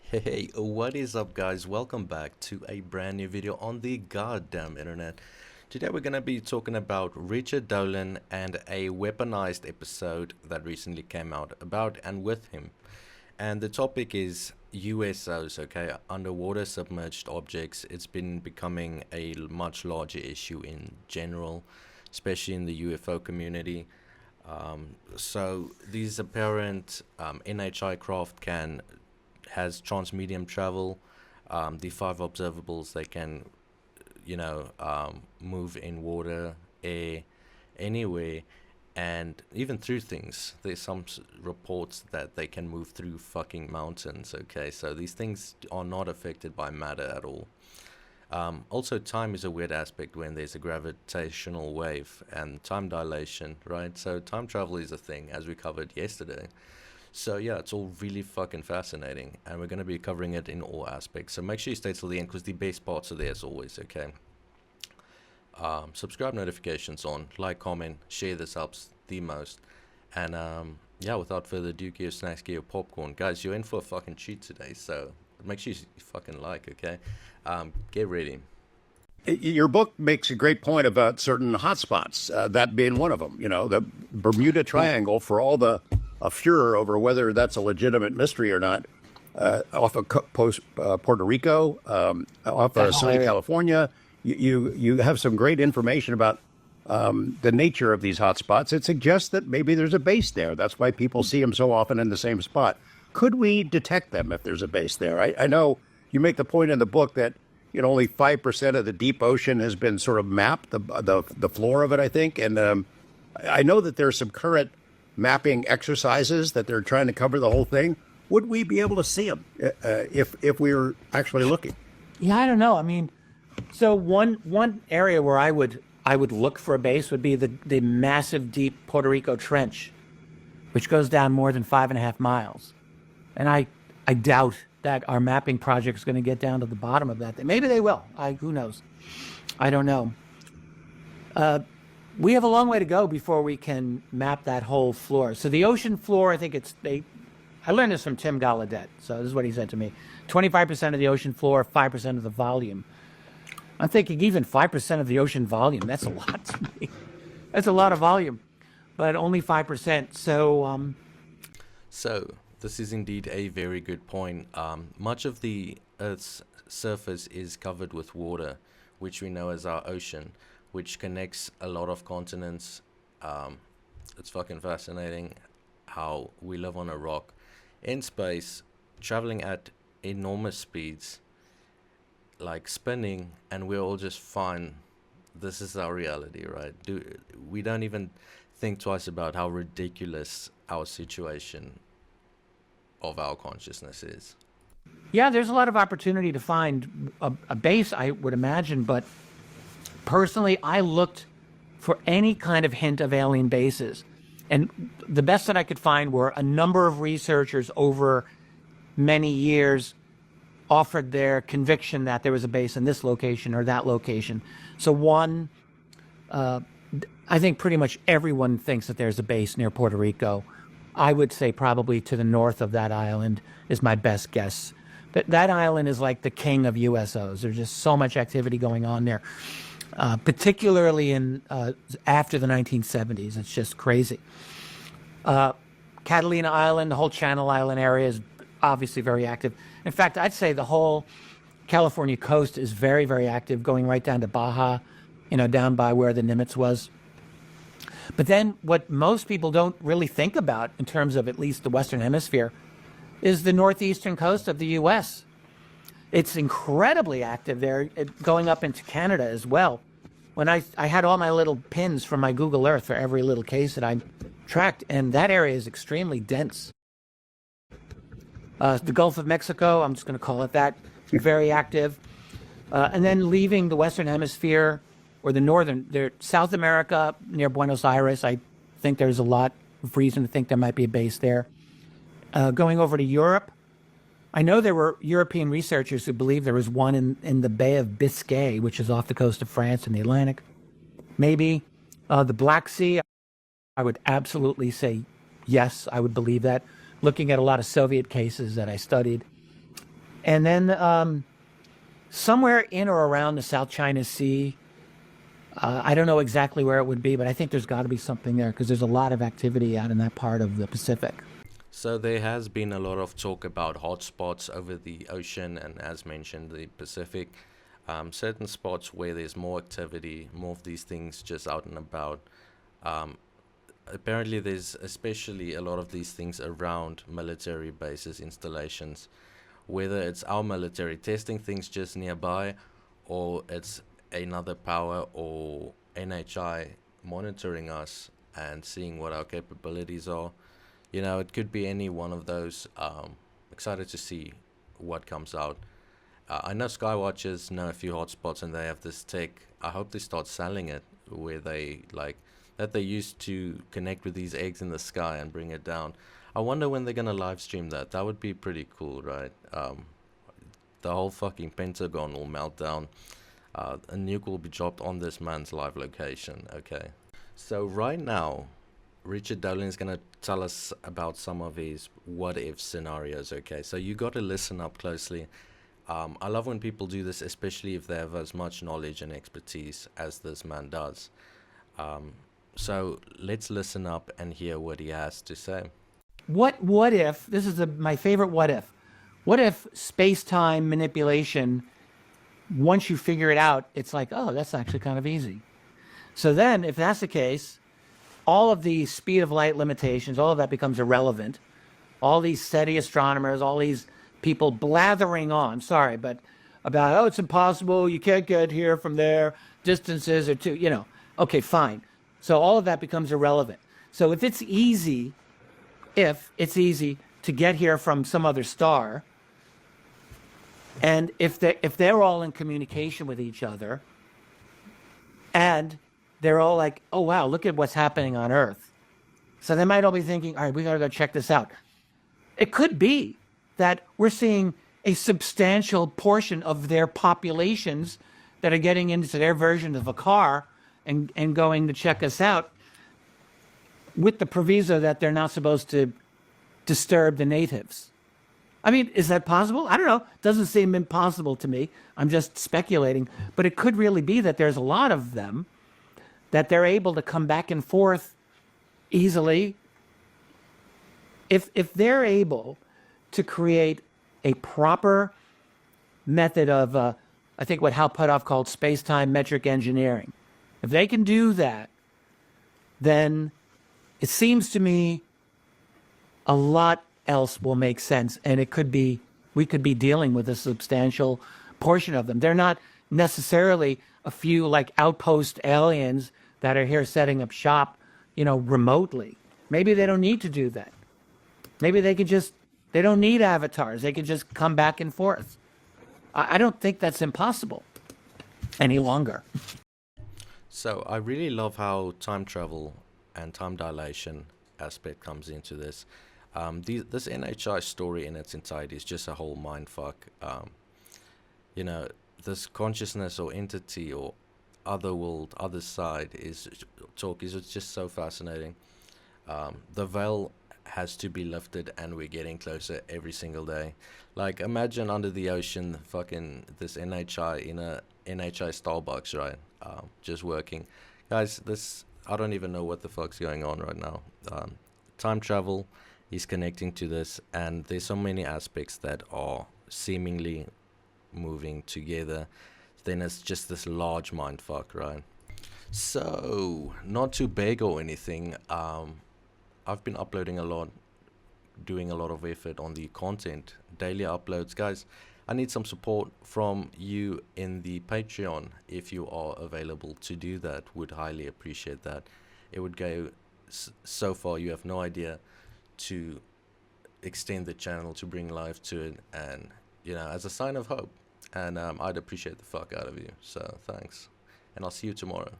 Hey, what is up guys? Welcome back to a brand new video on the goddamn internet. Today we're going to be talking about Richard Dolan and a weaponized episode that recently came out about and with him. And the topic is USOs, okay, underwater submerged objects. It's been becoming a much larger issue in general, especially in the UFO community. So these apparent NHI craft has transmedium travel. The five observables, they can, move in water, air, anywhere, and even through things. There's some reports that they can move through fucking mountains. Okay, so these things are not affected by matter at all. Also, time is a weird aspect when there's a gravitational wave and time dilation, right? So time travel is a thing, as we covered yesterday. So yeah, it's all really fucking fascinating, and we're going to be covering it in all aspects. So make sure you stay till the end, because the best parts are there as always, okay? Subscribe, notifications on, like, comment, share. This helps the most. And yeah, without further ado, get your snacks, get your popcorn. Guys, you're in for a fucking treat today, so make sure you fucking like, okay? Get ready. Your book makes a great point about certain hotspots, that being one of them. You know, the Bermuda Triangle, for all the furor over whether that's a legitimate mystery or not, off of Puerto Rico, off of Southern California. You have some great information about the nature of these hotspots. It suggests that maybe there's a base there. That's why people see them so often in the same spot. Could we detect them if there's a base there? I know you make the point in the book that only 5% of the deep ocean has been sort of mapped, the floor of it, I think. And I know that there's some current mapping exercises that they're trying to cover the whole thing. Would we be able to see them if we were actually looking? Yeah, I don't know. I mean, so one area where I would look for a base would be the massive deep Puerto Rico Trench, which goes down more than 5.5 miles. And I doubt that our mapping project is going to get down to the bottom of that. Maybe they will. Who knows? I don't know. We have a long way to go before we can map that whole floor. So the ocean floor, I think I learned this from Tim Gallaudet. So this is what he said to me. 25% of the ocean floor, 5% of the volume. I'm thinking even 5% of the ocean volume, that's a lot to me. That's a lot of volume, but only 5%. So this is indeed a very good point. Much of the Earth's surface is covered with water, which we know as our ocean, which connects a lot of continents. It's fucking fascinating how we live on a rock in space, traveling at enormous speeds, like spinning, and we're all just fine. This is our reality, right? We don't even think twice about how ridiculous our situation of our consciousness is. Yeah, there's a lot of opportunity to find a base, I would imagine, but personally, I looked for any kind of hint of alien bases. And the best that I could find were a number of researchers over many years offered their conviction that there was a base in this location or that location. So I think pretty much everyone thinks that there's a base near Puerto Rico. I would say probably to the north of that island is my best guess. That island is like the king of USOs. There's just so much activity going on there, particularly after the 1970s. It's just crazy. Catalina Island, the whole Channel Island area is obviously very active. In fact, I'd say the whole California coast is very, very active, going right down to Baja, down by where the Nimitz was. But then what most people don't really think about in terms of at least the Western Hemisphere is the northeastern coast of the U.S. It's incredibly active there, going up into Canada as well. When I had all my little pins from my Google Earth for every little case that I tracked, and that area is extremely dense. The Gulf of Mexico, I'm just going to call it that, very active. And then leaving the Western Hemisphere, or South America, near Buenos Aires, I think there's a lot of reason to think there might be a base there. Going over to Europe, I know there were European researchers who believe there was one in the Bay of Biscay, which is off the coast of France in the Atlantic. Maybe the Black Sea, I would absolutely say yes, I would believe that. Looking at a lot of Soviet cases that I studied. And then somewhere in or around the South China Sea, I don't know exactly where it would be, but I think there's got to be something there because there's a lot of activity out in that part of the Pacific. So there has been a lot of talk about hotspots over the ocean and, as mentioned, the Pacific. Certain spots where there's more activity, more of these things just out and about. Apparently there's especially a lot of these things around military bases, installations, whether it's our military testing things just nearby, or it's another power or NHI monitoring us and seeing what our capabilities are. You know, it could be any one of those. Excited to see what comes out. I know Skywatchers know a few hotspots and they have this tech. I hope they start selling it, where they that they used to connect with these eggs in the sky and bring it down. I wonder when they're gonna live stream that. That would be pretty cool, right? The whole fucking Pentagon will melt down. A nuke will be dropped on this man's live location. Okay, so right now Richard Dolan is gonna tell us about some of his what if scenarios. Okay, so you got to listen up closely. I love when people do this, especially if they have as much knowledge and expertise as this man does. So let's listen up and hear what he has to say. What if, this is my favorite what if. What if space-time manipulation, once you figure it out, it's like, oh, that's actually kind of easy. So then, if that's the case, all of the speed of light limitations, all of that becomes irrelevant. All these SETI astronomers, all these people blathering on, sorry, but about, oh, it's impossible, you can't get here from there, distances are too, you know, okay, fine. So all of that becomes irrelevant. So if it's easy to get here from some other star, and if they're all in communication with each other, and they're all like, oh, wow, look at what's happening on Earth. So they might all be thinking, all right, we got to go check this out. It could be that we're seeing a substantial portion of their populations that are getting into their version of a car and going to check us out with the proviso that they're not supposed to disturb the natives. I mean, is that possible? I don't know. It doesn't seem impossible to me. I'm just speculating. But it could really be that there's a lot of them, that they're able to come back and forth easily. If they're able to create a proper method of, I think what Hal Puthoff called space-time metric engineering. If they can do that, then it seems to me a lot else will make sense, and we could be dealing with a substantial portion of them. They're not necessarily a few like outpost aliens that are here setting up shop, you know, remotely. Maybe they don't need to do that. Maybe they don't need avatars. They can just come back and forth. I don't think that's impossible any longer. So I really love how time travel and time dilation aspect comes into this. This NHI story in its entirety is just a whole mindfuck. You know, this consciousness or entity or other world, other side is just so fascinating. The veil has to be lifted, and we're getting closer every single day. Like, imagine under the ocean, fucking this NHI in a NHI Starbucks, right? Just working. Guys, I don't even know what the fuck's going on right now. Time travel is connecting to this, and there's so many aspects that are seemingly moving together. Then it's just this large mindfuck, right? So, not to beg or anything, I've been uploading a lot, doing a lot of effort on the content, daily uploads. Guys, I need some support from you in the Patreon. If you are available to do that, would highly appreciate that. It would go so far, you have no idea, to extend the channel, to bring life to it, and, you know, as a sign of hope. And I'd appreciate the fuck out of you. So thanks, and I'll see you tomorrow.